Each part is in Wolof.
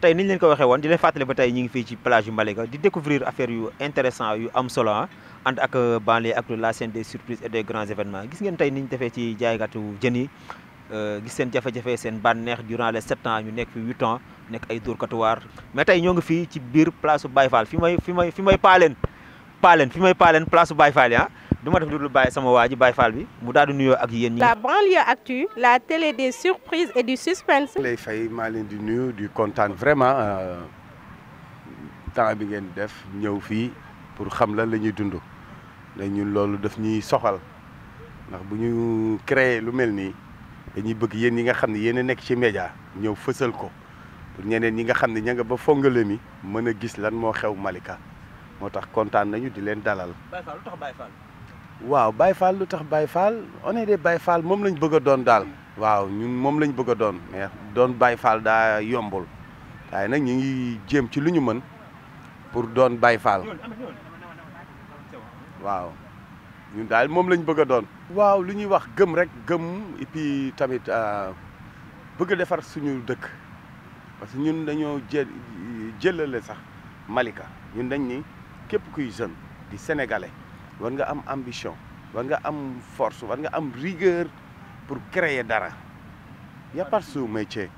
tey niñ leen ko waxee woon di leen fàttali ba tey ñu ngi fii ci plage yu Malika di découvrir affaire yu intéressant yu am solo ànd ak banlieue ak la scène des surprises et des grands événements gis ngeen tey ni ñu defee ci jaaykatu jën yi gis seen jafe-jafe seen bànneex durant les 7 ans ñu nekk fi 8 ans nekk ay dóorkatu waar mais tey ñoo ngi fii ci biir place su Baye Fall fi may paaleen place su Baye Fall yi du ma def lu bàyyi sama waa ji Baye Fall bi mu daal di nuyoo ak yéen ñi. La banlieue actu, la télé des surprises et du suspense. lay fay maa leen di nuyu di kontaan vraiment temps bi ngeen def ñëw fii pour xam lan la ñuy dund dañ ñun loolu daf ñuy soxal ndax bu ñu créer lu mel nii dañuy bëgg yéen ñi nga xam ne yéen a nekk ci média ñëw fësal ko pour ñeneen ñi nga xam ne ña nga ba fongale mi mën a gis lan moo xew Malika moo tax kontaan nañu di leen dalal. Baye Fall lu tax Baye Fall. waaw Baye Fall lu tax Baye Fall on est des Baye Fall moom lañ bëgg a doon daal waaw ñun moom lañ bëgg a doon mais doon Baye Fall daa yombul waaye nag ñu ngi jéem ci lu ñu mën pour doon Baye Fall waaw ñun daal moom lañ bëgg a doon. waaw lu ñuy wax gëm rek gëm et puis tamit bëgg a defar suñu dëkk parce que ñun dañoo jëlale sax Malika ñun dañ ni képp kuy jeune di sénégalais. war nga am ambition war nga am force war nga am rigueur pour créer dara y a pas de métier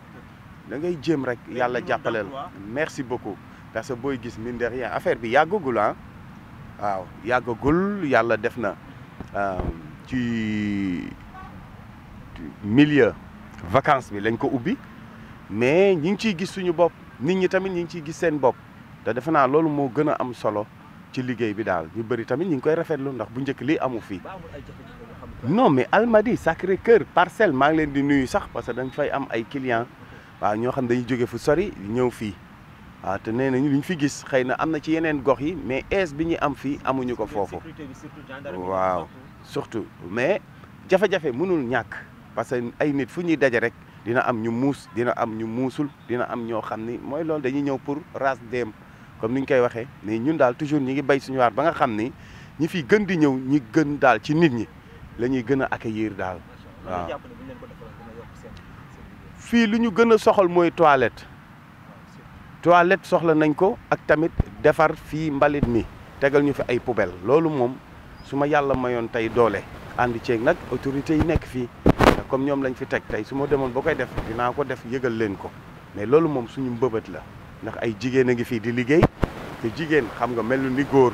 da ngay jéem rek yàlla jàppaleel merci beaucoup parce que booy gis mine de rien affaire bi yàggagul waaw yàggagul yàlla def na ci milieu vacances bi lañ ko ubbi mais ñi ngi ciy gis suñu bopp nit ñi tamit ñi ngi ciy gis seen bopp te defe naa loolu moo gën a am solo ci liggéey bi daal ñu bëri tamit ñu ngi koy rafetlu ndax bu njëkk lii amu fii non mais Almadies Sacré-Cœur Parcelles maa ngi leen di nuyu sax parce que dañ fay am ay clients waaw ñoo xam dañuy jóge fu sori ñëw fii waaw te nee nañu li ñu fi gis xëy na am na ci yeneen gox yi mais aise bi ñu am fii amuñu ko foofu waaw surtout mais jafe-jafe mënul ñàkk parce que ay nit fu ñuy daje rek dina am ñu muus dina am ñu muusul dina am ñoo xam ni mooy loolu dañuy ñëw pour race dem comme ni ñu koy waxee mais ñun daal toujours ñi ngi bay suñu waar ba nga xam ni ñi fi gën di ñëw ñi gën daal ci nit ñi la ñuy gën a accueillir daal waaw. fii lu ñu gën a soxal mooy toilette soxla nañ ko ak tamit defar fii mbalit mi tegal ñu fi ay poubelle loolu moom su ma yàlla mayoon tey doole ànd ceeg nag autorités yi nekk fii comme ñoom lañ fi teg tey su ma demoon ba koy def dinaa ko def yëgal leen ko mais loolu moom suñu mbëbët la. ndax ay jigéen a ngi fii di liggéey te jigéen xam nga mel ni góor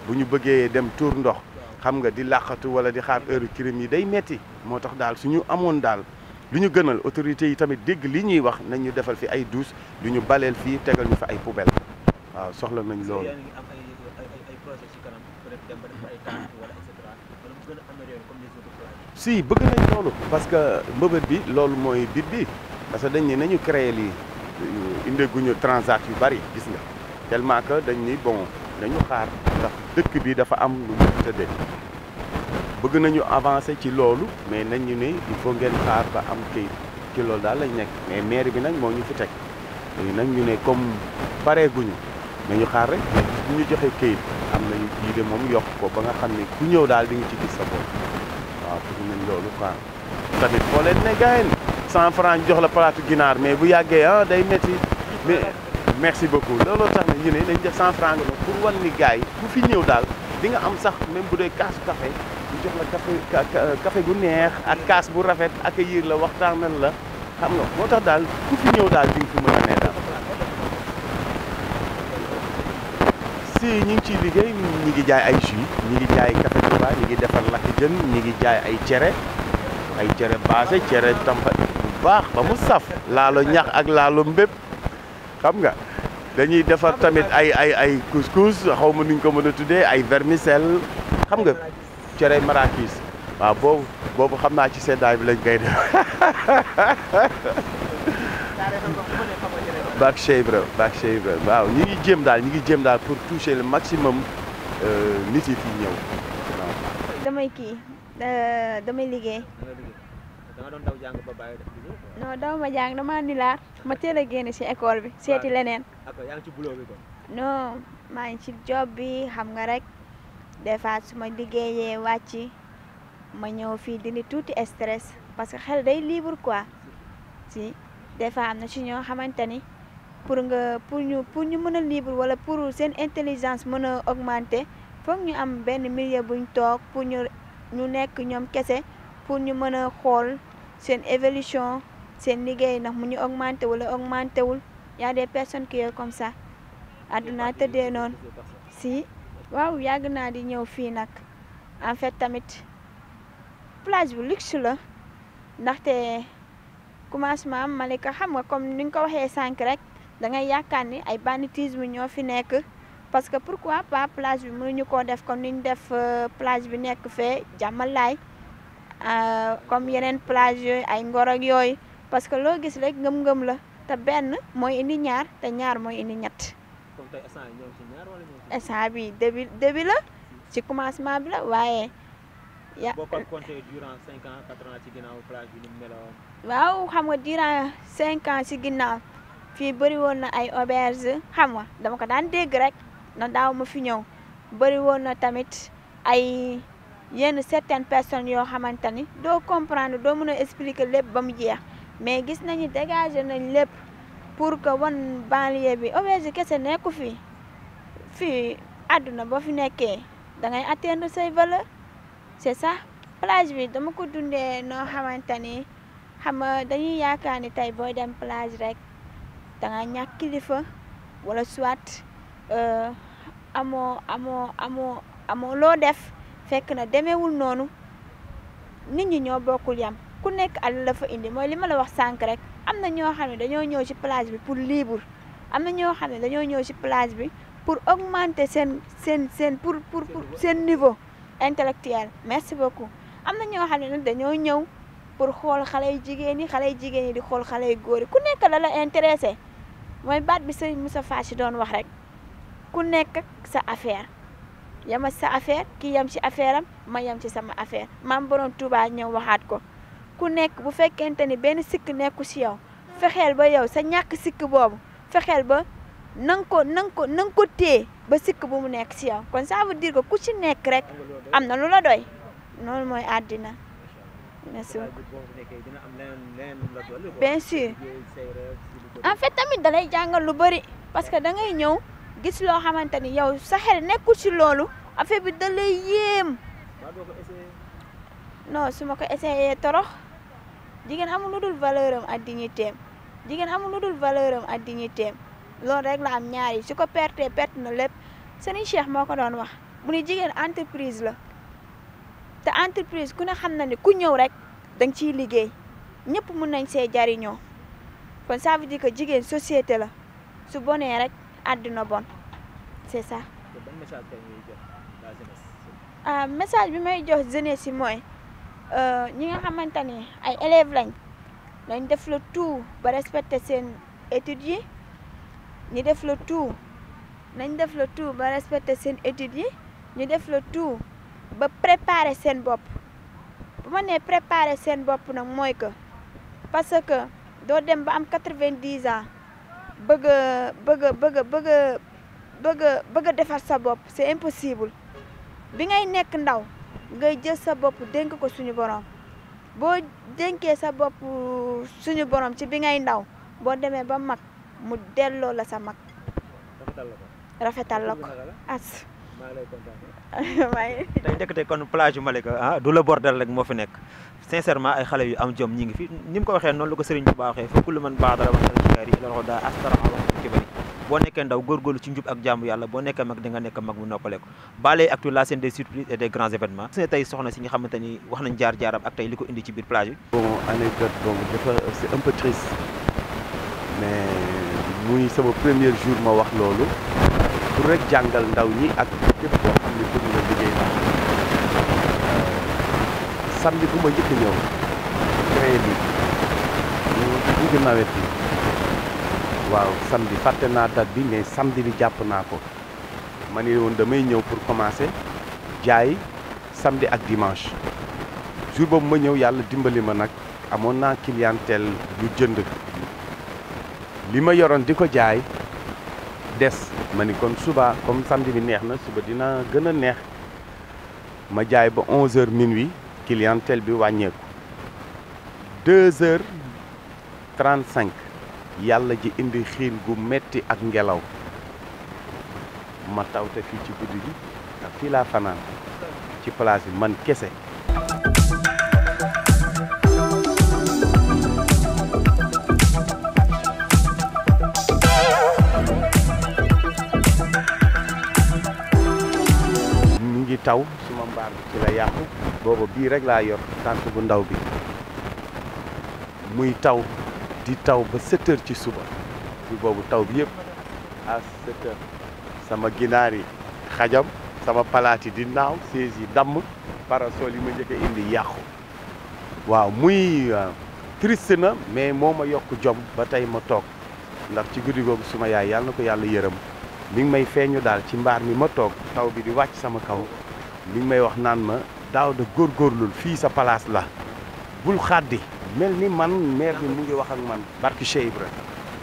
bu ñu bëggee dem tuur ndox xam nga di làqatu wala di xaar heure crime yi day metti moo tax daal suñu amoon daal lu ñu gënal autorités yi tamit dégg li ñuy wax nañ ñu defal fi ay douche lu ñu baleel fii tegal ñu fa ay poubelle waaw soxla nañ loolu. si bëgg nañ loolu parce que mbëbët bi loolu mooy bit bi parce que dañ ne nañu créer lii. indeeguñu transat yu bari gis nga tellement que dañ ni bon dañu xaar ndax dëkk bi dafa am lu mu tëddee bëgg nañu avancer ci loolu mais nañ ñu ne il faut ngeen xaar ba am këyit ci loolu daal lañ nekk mais maire bi nag moo ñu fi teg léegi nag ñu ne comme pareeguñu nañu xaar rek mais bu ñu joxee këyit am nañu kii de moom yokk ko ba nga xam ne ku ñëw daal di nga ci gis sa bopp waaw bëgg nañ loolu quoi tamit boo leen ne gayen 100 francs jox la palaatu ginaar mais bu yàggee day métti mais merci beaucoup looloo tax ne ñu ne dañ def 100 francs nga pour wan ni gars yi ku fi ñëw daal di nga am sax même bu dee kaasu café ñu jox la café gu neex ak kaas bu rafet accueillir la waxtaanal la xam nga moo tax daal ku fi ñëw daal di nga fi mën a ne daal. si ñi ngi ciy liggéey ñi ngi jaay ay jus ñi ngi jaay café Touba ñi ngi defar lakk jën ñi ngi jaay ay cere baase cere tampa bu baax ba mu saf laalo ñax ak laalo mbépp xam nga dañuy defar tamit ay couscous xaw ma nuñ ko mën a tuddee ay vermicelle xam nga cere marakis waaw boobu xam naa ci seddaay bi lañ koy def baak chèvre waaw ñi ngi jéem daal pour toucher le maximum nit yi fii ñëw waaw. damay liggéey. da nga doon daw jàng ba bàyyi def liggéey. non daw ma jàng dama ni laar ma teel a génn ci école bi seeti leneen. ak yaa ngi ci boulot bi kon. non maa ngi ci job bi xam nga rek des fois su ma liggéeyee wàcc ma ñëw fii dindi tuuti stress parce que xel day libre quoi si des fois am na ci ñoo xamante ni pour ñu mën a libre wala pour seen intelligence mën a augmenter foog ñu am benn milieu buñ toog pour ñu nekk ñoom kese pour ñu mën a xool seen évolution seen liggéey ndax mu ñu augmenter wala augmenter wul y a des personnes qui sont comme ça àdduna tëddee noonu si waaw yàgg naa di ñëw fii nag en fait tamit plage bu luxe la ndaxte commencement am Malika xam nga comme ni nga ko waxee sànq rek da ngay yaakaar ni ay banditisme ñoo fi nekk parce que pourquoi pas plage bi mënuñu koo def comme ni ñu def plage bi nekk fee Jàmmalaay comme yeneen plage yooyu ay Ngor ak yooyu parce que loo gis rek ngëm-ngëm la te benn mooy indi ñaar te ñaar mooy indi ñett. comme tey instant yii ñoom ci ñaar wala ñoom instant bi début la ci commencement bi la waaye. boo ko compté durant 5 ans 4 ans ci ginnaaw plage bi ni mu meloon. waaw xam nga durant 5 ans ci ginnaaw fii bëri woon na ay auberge xam nga dama ko daan dégg rek na daaw ma fi ñëw bëri woon na tamit ay yenn certaines personnes yoo xamante ni doo comprendre doo mën a expliquer lépp ba mu jeex mais gis nañu dégager nañ lépp pour que wan banlieue bi auberge kese nekku fii àdduna boo fi nekkee da ngay atteindre say valeur c'est ça plage bi dama ko dundee noo xamante ni xam nga dañuy yaakaar ni tey booy dem plage rek da nga ñàkk kilifa wala soit amoo loo def fekk na demeewul noonu nit ñi ñoo bokkul yam ku nekk àll la fa indi mooy li ma la wax sànq rek am na ñoo xam ne dañoo ñëw ci plage bi pour libre am na ñoo xam ne dañoo ñëw ci plage bi pour augmenter seen pour seen niveau intellectuel merci beaucoup am na ñoo xam ne nag dañoo ñëw pour xool xale yu jigéen yi di xool xale yu góor yi ku nekk la intéressé mooy baat bi Serigne Moussa Fachi doon wax rek ku nekk ak sa affaire yama sa affaire ki yam ci affaire am ma yam ci sama affaire maam borom Touba ñëw waxaat ko ku nekk bu fekkente ni benn sikk nekku ci yow fexeel ba yow sa ñàkk sikk boobu fexeel ba nang ko téye ba sikk bu mu nekk ci yow kon ça veut dire que ku ci nekk rek am na lu la doy noonu mooy àddina merci bien sûr en fait tamit da lay jàngal lu bëri parce que da ngay ñëw gis loo xamante ni yow sa xel nekkul ci loolu affaire bi da lay yéem non su ma ko essayé torox jigéen amul lu dul valeur am ak dignité am jigéen amul lu dul valeur am ak dignité am loolu rek la am ñaar yi su ko perte na lépp Serigne Cheikh moo ko doon wax mu ni jigéen entreprise la te entreprise ku ne xam na ne ku ñëw rek da nga ciy liggéey ñëpp mun nañ see jariñoo kon ça veut dire que jigéen société la su bonee rek àdduna bon c'est ça. Message bi may jox jeunesse yi mooy ñi nga xamante ni ay élèves lañ nañ def le tout ba respecter seen études yi ñu def le tout nañ def le tout ba respecter seen études yi ñu def le tout ba préparer seen bopp bu ma nee préparer seen bopp nag mooy que parce que doo dem ba am 90 ans bëgg a defar sa bopp c'est impossible bi ngay nekk ndaw ngay jël sa bopp dénk ko suñu borom boo dénkee sa bopp suñu borom ci bi ngay ndaw boo demee ba mag mu delloo la sa mag rafetal la ko as tey ndekete kon plage yu Malika du la bordel rek moo fi nekk sincèrement ay xale yu am jom ñi ngi fi ni mu ko waxee noonu la ko sëriñ bi baaxee fa kullu man baax dara wax ci xeer yi loolu daa astara wax ci bari boo nekkee ndaw góorgóorlu ci njub ak jaamu yàlla boo nekkee mag di nga nekk mag mu noppale ko Balaye Actu la scène des surprises et des grands événements su ne tey soxna si nga xamante ni wax nañ jaar-jaaram ak tey li ko indi ci biir plage bi. bon anecdote boobu dafa c'est un peu triste mais muy sama premier jour ma wax loolu pour rek jàngal ndaw ñi ak képp koo xam ne bëgg nga liggéey na samedi bu ma njëkk a ñëw créé bi ñu dugg nawet bi waaw samedi fàtte naa date bi mais samedi bi jàpp naa ko ma ne woon damay ñëw pour commencer jaay samedi ak dimanche jour boobu ma ñëw yàlla dimbali ma nag amoon naa clientèle yu jënd li ma yoroon di ko jaay des ma ni kon suba comme samedi bi neex na suba dina gën a neex ma jaay ba 11h minuit clientèle bi wàññeeku 2h35 yàlla ji indi xiin gu metti ak ngelaw ma tawte fii ci guddi gi ndax fii laa fanaan ci place bi man kese. mu ngi taw suma mbaar bi ci la yàqu booba bii rek laa yor tànk bu ndaw bi muy taw di taw ba 7 heures ci suba bi boobu taw bi yëpp à 7 heures sama ginaar yi xajam sama palaat yi di naaw siège yi damm parasol yi ma njëkk a indi yàqu waaw muy triste na mais moo ma yokk jom ba tey ma toog ndax ci guddi googu suma yaay yàlla na ko yàlla yërëm mi ngi may feeñu daal ci mbaar mi ma toog taw bi di wàcc sama kaw mi ngi may wax naan ma Daouda góorgóorlul fii sa place la bul xaddi mel ni man maire bi mu ngi wax ak man barki Cheikh Ibra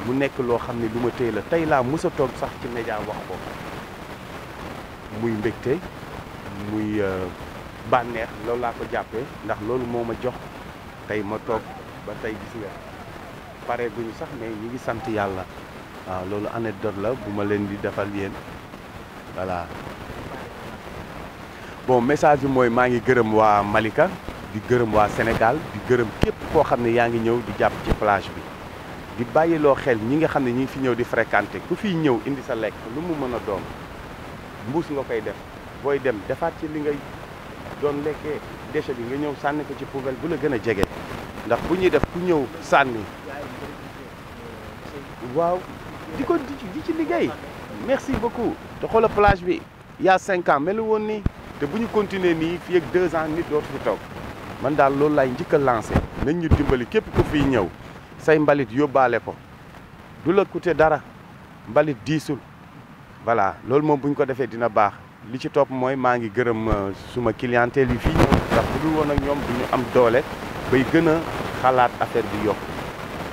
mu nekk loo xam ne lu ma téye la tey laa mës a toog sax ci média wax ko muy mbégte muy bànneex loolu laa ko jàppee ndax loolu moo ma jox tey ma toog ba tey gis nga pare guñu sax mais ñi ngi sant yàlla waaw loolu anecdote la bu ma leen di defal yéen voilà. bon message bi mooy maa ngi gërëm waa Malika di gërëm waa Sénégal di gërëm képp koo xam ne yaa ngi ñëw di jàpp ci plage bi di bàyyiloo xel ñi nga xam ne ñi ngi fi ñëw di fréquenter ku fiy ñëw indi sa lekk lu mu mën a doon mbuus nga koy def booy dem defaat ci li ngay doon lekkee déchet bi nga ñëw sànni ko ci poubelle bu la gën a jege ndax bu ñuy def ku ñëw sànni waaw di ko di ci liggéey merci beaucoup te xoola plage bi il y a 5 ans melu woon nii te bu ñu continuer nii fii ak 2 ans nit dootu fi toog man daal loolu laay njëkk a lancé nañ ñu dimbali képp ku fiy ñëw say mbalit yóbbaale ko du la coûter dara mbalit diisul voilà loolu moom bu ñu ko defee dina baax li ci topp mooy maa ngi gërëm suma clientèle yi fii ndax bu dul woon ak ñoom du ñu am doole bay gën a xalaat affaire bi yokk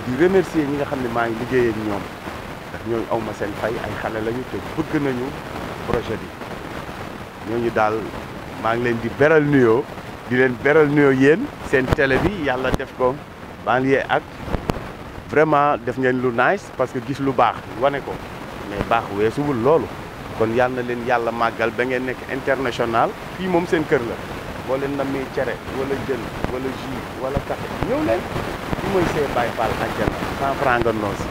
di remercier ñi nga xam ne maa ngi liggéey ak ñoom ndax ñooñu aw ma seen fay ay xale lañu te bëgg nañu projet bi ñooñu daal maa ngi leen di beral nuyoo di leen beral nuyoo yéen seen télé bi yàlla def ko Banlieue Actu vraiment def ngeen lu nice parce que gis lu baax wane ko mais baax weesuwul loolu kon yal na leen yàlla màggal ba ngeen nekk international fii moom seen kër la boo leen namee cere wala jën wala jus wala café ñëw leen fi mooy see Baye Fall àjjana 100 francs nga noos.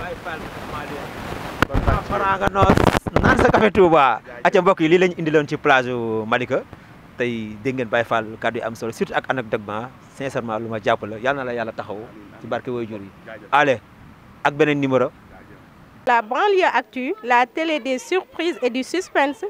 kon 100 francs nga noos naan sa café Touba. acca mbokk yi lii lañ indiloon ci plage Malika tey dégg ngeen Baye Fall kàddu yi am solo surtout ak anecdote ba sincèrement lu ma jàpp la yal na la yàlla taxaw ci barke waajur yi. allez ak beneen numéro. La Banlieue Actu, la télé des surprises et du suspense.